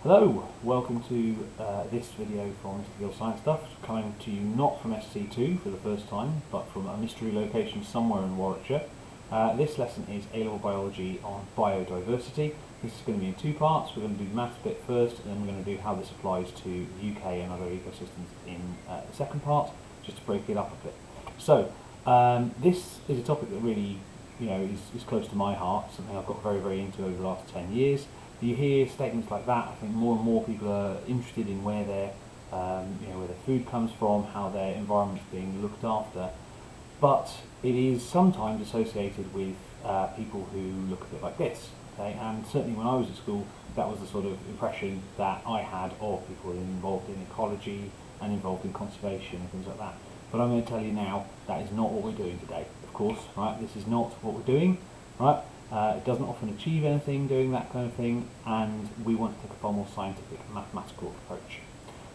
Hello, welcome to this video from Mr. Gill Science Stuff, coming to you not from SC2 for the first time, but from a mystery location somewhere in Warwickshire. This lesson is A-level biology on biodiversity. This is going to be in two parts. We're going to do the maths bit first, and then we're going to do how this applies to the UK and other ecosystems in the second part, just to break it up a bit. So, this is a topic that really, is close to my heart, something I've got very into over the last 10 years. You hear statements like that. I think more and more people are interested in where their food comes from, how their environment's being looked after. But it is sometimes associated with people who look a bit like this. Okay? And certainly when I was at school, that was the sort of impression that I had of people involved in ecology and involved in conservation and things like that. But I'm going to tell you now, that is not what we're doing today. Of course, right? This is not what we're doing, right? It doesn't often achieve anything doing that kind of thing, and we want to take a far more scientific and mathematical approach.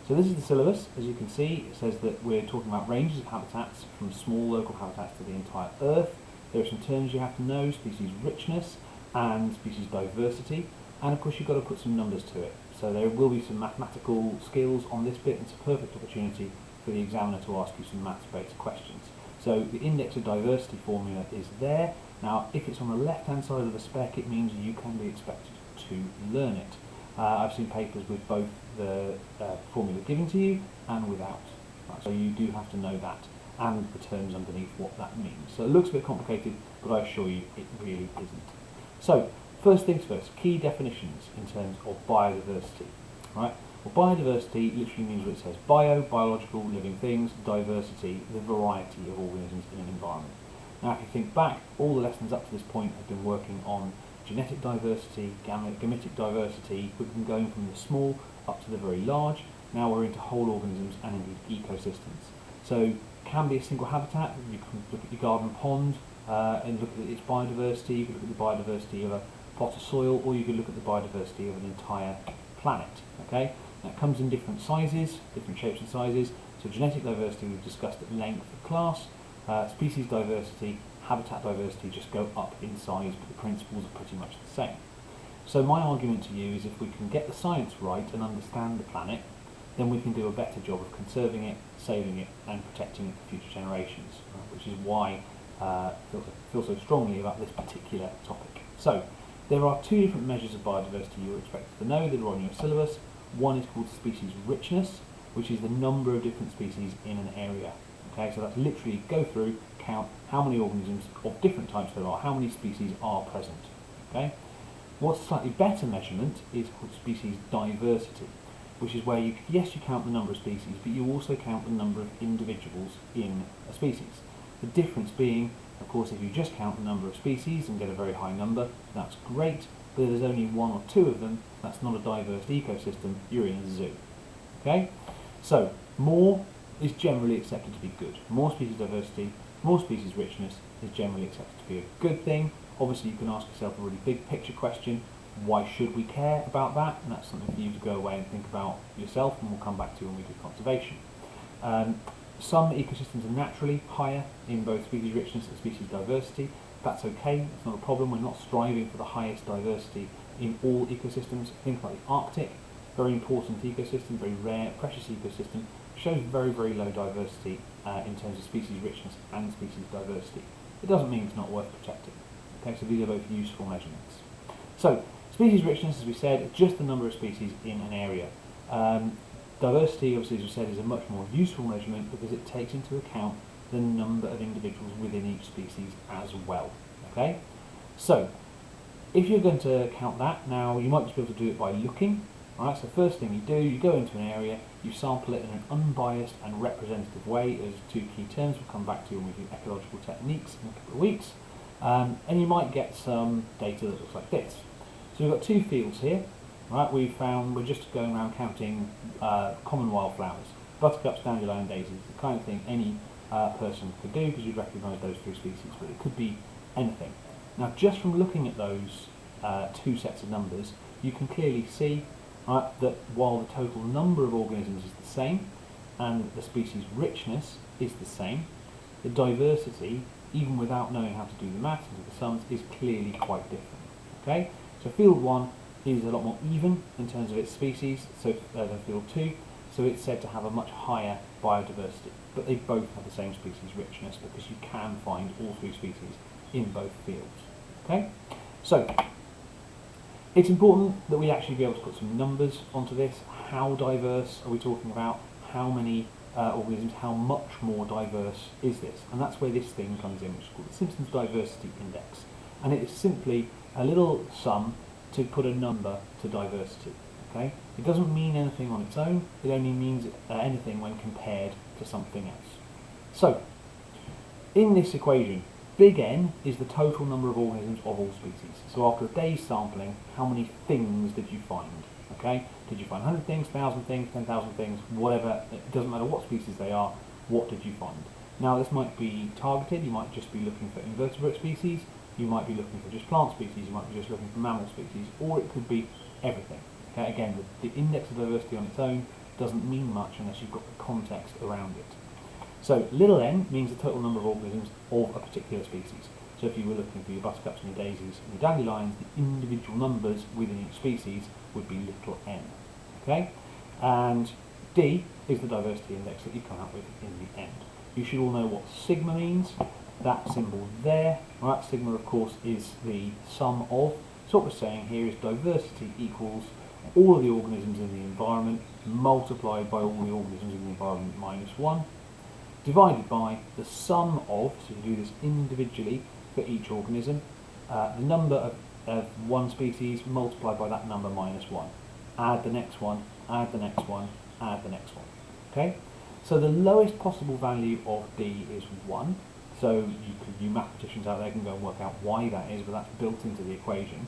So this is the syllabus. As you can see, it says that we're talking about ranges of habitats, from small local habitats to the entire Earth. There are some terms you have to know: species richness and species diversity, and of course you've got to put some numbers to it. So there will be some mathematical skills on this bit. It's a perfect opportunity for the examiner to ask you some maths-based questions. So the index of diversity formula is there. Now, if it's on the left-hand side of the spec, it means you can be expected to learn it. I've seen papers with both the formula given to you and without. Right, so you do have to know that and the terms underneath what that means. So it looks a bit complicated, but I assure you it really isn't. So, first things first, key definitions in terms of biodiversity. Right? Well, biodiversity literally means what it says: bio, biological, living things; diversity, the variety of organisms in an environment. Now, if you think back, all the lessons up to this point have been working on genetic diversity, gametic diversity. We've been going from the small up to the very large. Now we're into whole organisms and indeed ecosystems. So, can be a single habitat. You can look at your garden pond and look at its biodiversity. You could look at the biodiversity of a pot of soil, or you could look at the biodiversity of an entire planet. Okay, that comes in different sizes, different shapes and sizes. So, genetic diversity we've discussed at length of class. Species diversity, habitat diversity just go up in size, but the principles are pretty much the same. So my argument to you is, if we can get the science right and understand the planet, then we can do a better job of conserving it, saving it, and protecting it for future generations, which is why I feel so strongly about this particular topic. So there are two different measures of biodiversity you're expected to know that are on your syllabus. One is called species richness, which is the number of different species in an area. Okay, so that's literally go through, count how many organisms of different types there are, how many species are present. Okay, what's a slightly better measurement is called species diversity, which is where you count the number of species, but you also count the number of individuals in a species. The difference being, of course, if you just count the number of species and get a very high number, that's great, but if there's only one or two of them, that's not a diverse ecosystem, you're in a zoo. Okay, so more is generally accepted to be good. More species diversity, more species richness is generally accepted to be a good thing. Obviously you can ask yourself a really big picture question: why should we care about that? And that's something for you to go away and think about yourself, and we'll come back to when we do conservation. Some ecosystems are naturally higher in both species richness and species diversity. That's okay, that's not a problem. We're not striving for the highest diversity in all ecosystems. Think about the Arctic, very important ecosystem, very rare, precious ecosystem, shows very low diversity in terms of species richness and species diversity. It doesn't mean it's not worth protecting. Okay, so these are both useful measurements. So, species richness, as we said, is just the number of species in an area. Diversity, obviously, as we said, is a much more useful measurement because it takes into account the number of individuals within each species as well. Okay, so if you're going to count that, now you might just be able to do it by looking. Alright, so first thing you do, you go into an area, you sample it in an unbiased and representative way. There's two key terms we'll come back to when we do ecological techniques in a couple of weeks. And you might get some data that looks like this. So we've got two fields here. Right, we're just going around counting common wildflowers, buttercups, dandelion, daisies, the kind of thing any person could do, because you'd recognise those three species, but it could be anything. Now, just from looking at those two sets of numbers, you can clearly see that while the total number of organisms is the same and the species richness is the same, the diversity, even without knowing how to do the maths and do the sums, is clearly quite different. Okay, so field 1 is a lot more even in terms of its species, so than field 2, so it's said to have a much higher biodiversity. But they both have the same species richness because you can find all 3 species in both fields. Okay, so it's important that we actually be able to put some numbers onto this. How diverse are we talking about? How many organisms? How much more diverse is this? And that's where this thing comes in, which is called the Simpson's Diversity Index. And it is simply a little sum to put a number to diversity. Okay? It doesn't mean anything on its own. It only means anything when compared to something else. So, in this equation, big N is the total number of organisms of all species. So after a day's sampling, how many things did you find? Okay? Did you find 100 things, 1,000 things, 10,000 things, whatever? It doesn't matter what species they are. What did you find? Now this might be targeted. You might just be looking for invertebrate species. You might be looking for just plant species. You might be just looking for mammal species, or it could be everything. Okay? Again, the index of diversity on its own doesn't mean much unless you've got the context around it. So little n means the total number of organisms of a particular species. So if you were looking for your buttercups and your daisies and your dandelions, the individual numbers within each species would be little n. Okay? And D is the diversity index that you come out with in the end. You should all know what sigma means. That symbol there, right? Sigma, of course, is the sum of. So what we're saying here is diversity equals all of the organisms in the environment multiplied by all the organisms in the environment minus 1. Divided by the sum of, so you do this individually for each organism, the number of one species multiplied by that number minus 1. Add the next one, add the next one, add the next one. Okay? So the lowest possible value of D is 1. So you mathematicians out there can go and work out why that is, but that's built into the equation.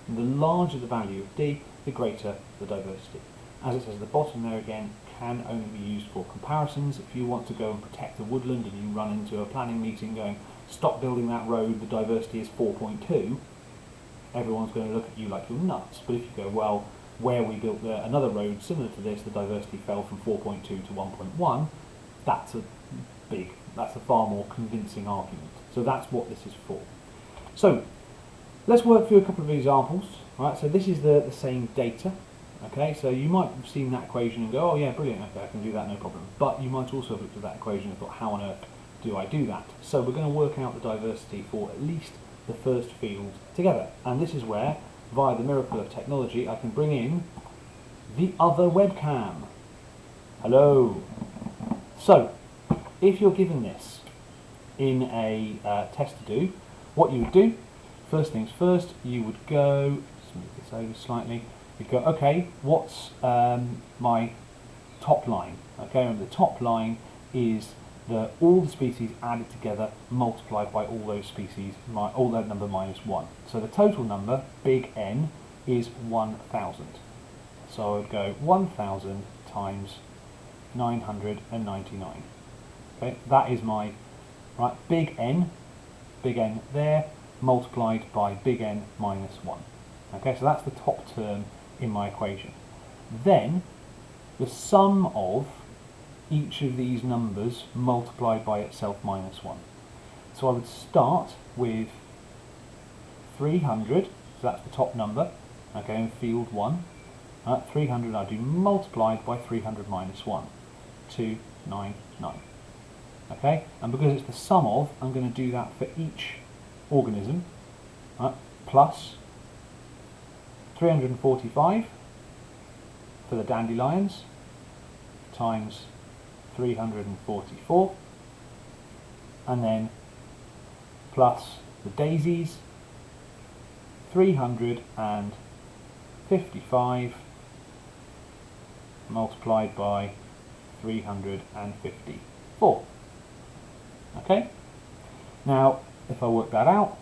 And the larger the value of D, the greater the diversity. As it says at the bottom there again, can only be used for comparisons. If you want to go and protect the woodland and you run into a planning meeting going, stop building that road, the diversity is 4.2, everyone's going to look at you like you're nuts. But if you go, well, where we built another road similar to this, the diversity fell from 4.2 to 1.1, that's a far more convincing argument. So that's what this is for. So let's work through a couple of examples. Right, so this is the same data. Okay, so you might have seen that equation and go, oh yeah, brilliant, okay, I can do that, no problem. But you might also have looked at that equation and thought, how on earth do I do that? So we're going to work out the diversity for at least the first field together. And this is where, via the miracle of technology, I can bring in the other webcam. Hello. So, if you're given this in a test to do, what you would do, first things first, you would go, let's move this over slightly, you'd go, okay, what's my top line? Okay, and the top line is all the species added together multiplied by all those species, all that number minus 1. So the total number, big N, is 1,000. So I would go 1,000 times 999. Okay, that is my big N there, multiplied by big N minus 1. Okay, so that's the top term in my equation. Then the sum of each of these numbers multiplied by itself minus 1. So I would start with 300, so that's the top number, okay, in field 1. 300 I do multiplied by 300 minus 1, 299. Okay, and because it's the sum of, I'm going to do that for each organism, plus 345 for the dandelions times 344, and then plus the daisies 355 multiplied by 354. Okay, now if I work that out,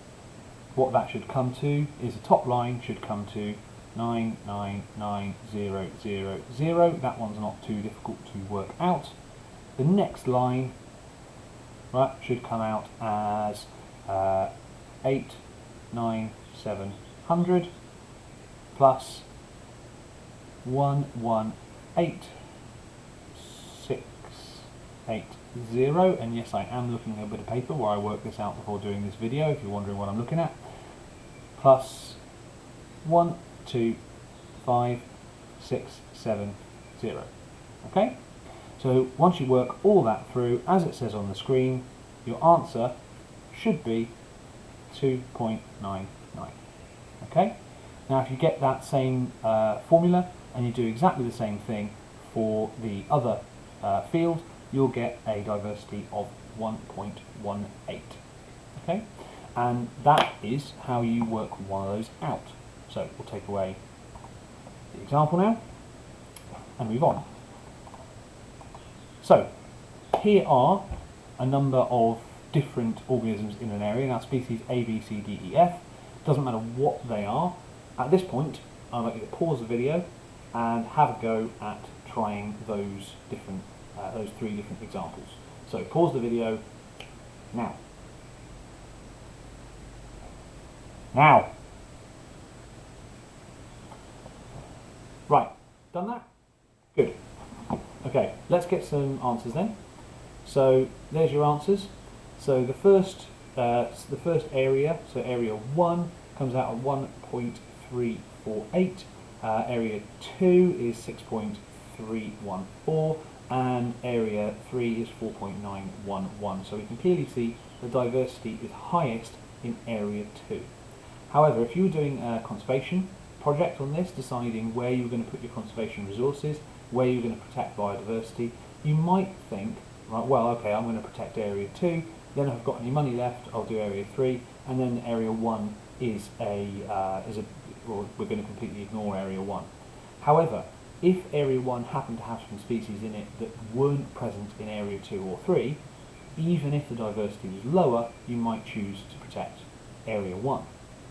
what that should come to is the top line should come to 999000. That one's not too difficult to work out. The next line, should come out as 89700 plus 118680. And yes, I am looking at a bit of paper where I worked this out before doing this video, if you're wondering what I'm looking at. Plus 1234. 5, 6, 7, 0. Okay? So once you work all that through, as it says on the screen, your answer should be 2.99. Okay? Now if you get that same formula and you do exactly the same thing for the other field, you'll get a diversity of 1.18. Okay? And that is how you work one of those out. So we'll take away the example now and move on. So here are a number of different organisms in an area. Now species A, B, C, D, E, F. Doesn't matter what they are. At this point, I'd like you to pause the video and have a go at trying those three different examples. So pause the video now. Now. Right, done that? Good. Okay, let's get some answers then. So there's your answers. So the first area, so area 1 comes out at 1.348. Area 2 is 6.314, and area 3 is 4.911. So we can clearly see the diversity is highest in area 2. However, if you were doing a conservation project on this, deciding where you're going to put your conservation resources, where you're going to protect biodiversity, you might think, right, well, okay, I'm going to protect area 2, then if I've got any money left, I'll do area 3, and then area 1 is well, we're going to completely ignore area 1. However, if area 1 happened to have some species in it that weren't present in area 2 or 3, even if the diversity was lower, you might choose to protect area 1.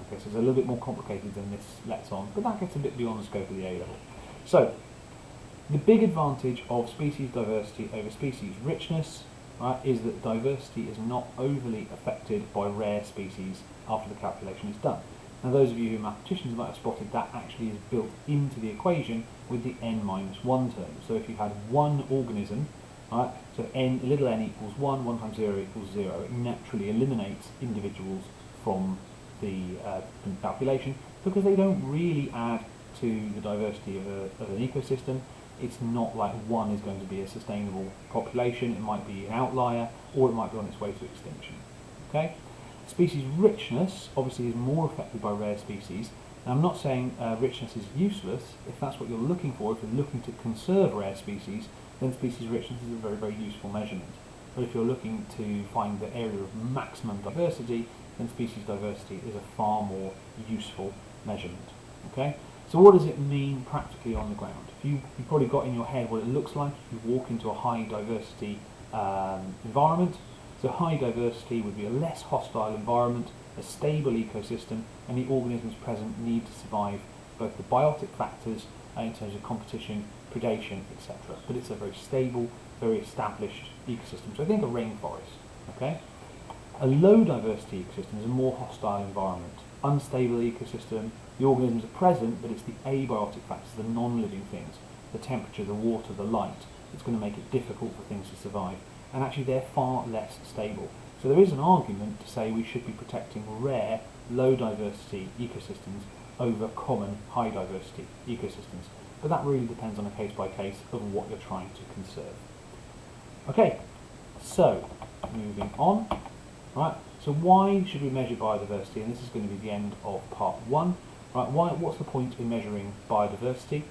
Okay, so it's a little bit more complicated than this lets on, but that gets a bit beyond the scope of the A level. So, the big advantage of species diversity over species richness, right, is that diversity is not overly affected by rare species after the calculation is done. Now those of you who are mathematicians might have spotted that actually is built into the equation with the n-1 term. So if you had one organism, right, so little n equals 1, 1 times 0 equals 0, it naturally eliminates individuals from the calculation because they don't really add to the diversity of an ecosystem. It's not like one is going to be a sustainable population. It might be an outlier, or it might be on its way to extinction. Okay? Species richness obviously is more affected by rare species. Now I'm not saying richness is useless. If that's what you're looking for, if you're looking to conserve rare species, then species richness is a very, very useful measurement. But if you're looking to find the area of maximum diversity, then species diversity is a far more useful measurement. Okay? So what does it mean practically on the ground? You've probably got in your head what it looks like if you walk into a high diversity environment. So high diversity would be a less hostile environment, a stable ecosystem, and the organisms present need to survive both the biotic factors in terms of competition, predation, etc. But it's a very stable, very established ecosystem. So I think a rainforest. Okay? A low diversity ecosystem is a more hostile environment. Unstable ecosystem, the organisms are present, but it's the abiotic factors, the non-living things, the temperature, the water, the light, that's going to make it difficult for things to survive. And actually they're far less stable. So there is an argument to say we should be protecting rare, low diversity ecosystems over common, high diversity ecosystems. But that really depends on a case by case of what you're trying to conserve. Okay, so moving on. Right, so why should we measure biodiversity? And this is going to be the end of part 1. Right, what's the point in measuring biodiversity?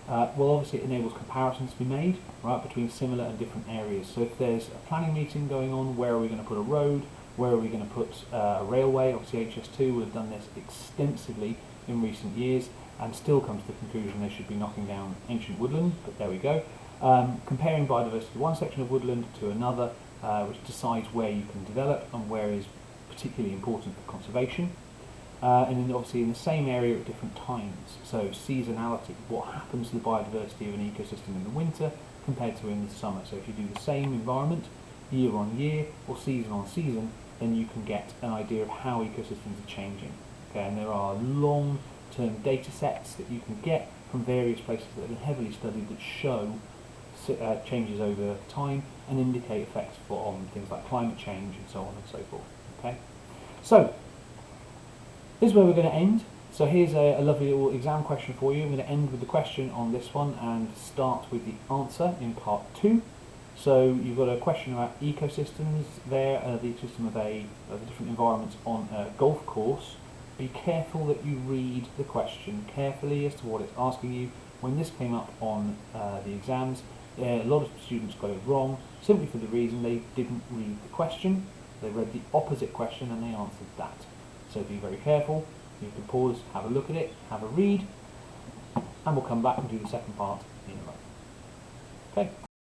Well, obviously it enables comparisons to be made, right, between similar and different areas. So if there's a planning meeting going on, where are we going to put a road? Where are we going to put a railway? Obviously HS2 would have done this extensively in recent years and still come to the conclusion they should be knocking down ancient woodland, but there we go. Comparing biodiversity of one section of woodland to another, which decides where you can develop and where is particularly important for conservation. And then obviously in the same area at different times. So seasonality, what happens to the biodiversity of an ecosystem in the winter compared to in the summer. So if you do the same environment year on year or season on season, then you can get an idea of how ecosystems are changing. Okay, and there are long-term data sets that you can get from various places that have been heavily studied that show changes over time and indicate effects on things like climate change and so on and so forth. Okay, so this is where we're going to end So here's a lovely little exam question for you. I'm going to end with the question on this one and start with the answer in part 2. So you've got a question about ecosystems there, the ecosystem of the different environments on a golf course. Be careful that you read the question carefully as to what it's asking you. When this came up on the exams, a lot of students got it wrong, simply for the reason they didn't read the question. They read the opposite question and they answered that. So be very careful. You can pause, have a look at it, have a read, and we'll come back and do the second part in a moment. Okay.